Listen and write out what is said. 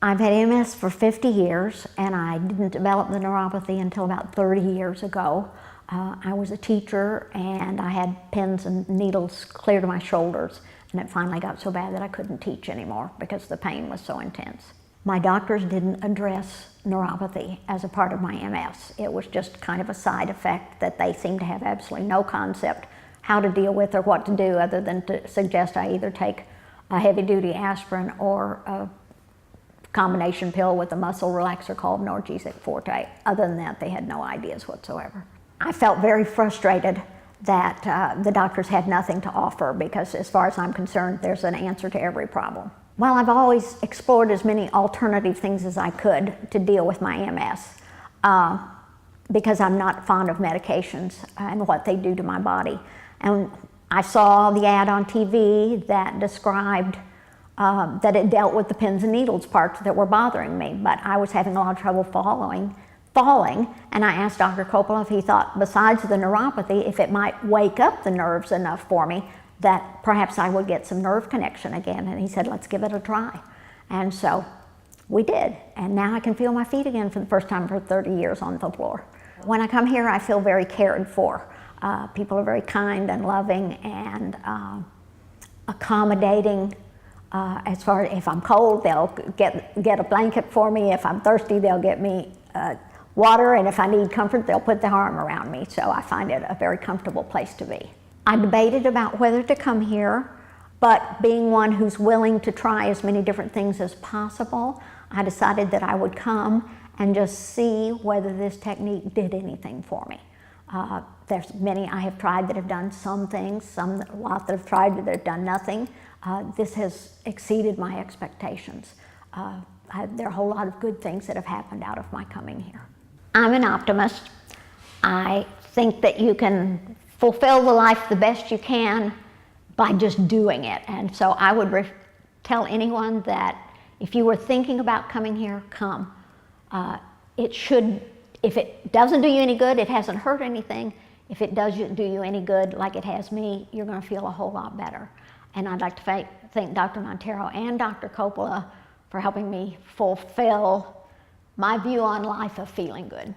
I've had MS for 50 years, and I didn't develop the neuropathy until about 30 years ago. I was a teacher, and I had pins and needles clear to my shoulders, and it finally got so bad that I couldn't teach anymore because the pain was so intense. My doctors didn't address neuropathy as a part of my MS. It was just kind of a side effect that they seemed to have absolutely no concept how to deal with or what to do, other than to suggest I either take a heavy-duty aspirin or a combination pill with a muscle relaxer called Norgesic Forte. Other than that, they had no ideas whatsoever. I felt very frustrated that the doctors had nothing to offer, because as far as I'm concerned, there's an answer to every problem. Well, I've always explored as many alternative things as I could to deal with my MS, because I'm not fond of medications and what they do to my body. And I saw the ad on TV that described that it dealt with the pins and needles parts that were bothering me, but I was having a lot of trouble falling, and I asked Dr. Coppola if he thought, besides the neuropathy, if it might wake up the nerves enough for me that perhaps I would get some nerve connection again, and he said, let's give it a try. And so we did, and now I can feel my feet again for the first time for 30 years on the floor. When I come here, I feel very cared for. People are very kind and loving and accommodating. As far as if I'm cold, they'll get a blanket for me. If I'm thirsty, they'll get me water, and if I need comfort, they'll put their arm around me. So I find it a very comfortable place to be. I debated about whether to come here, but being one who's willing to try as many different things as possible, I decided that I would come and just see whether this technique did anything for me. There's many I have tried that have done some things, a lot that have tried that have done nothing. This has exceeded my expectations. There are a whole lot of good things that have happened out of my coming here. I'm an optimist. I think that you can fulfill the life the best you can by just doing it. And so I would tell anyone that if you were thinking about coming here, come. If it doesn't do you any good, it hasn't hurt anything. If it does do you any good, like it has me, you're going to feel a whole lot better. And I'd like to thank Dr. Monteiro and Dr. Coppola for helping me fulfill my view on life of feeling good.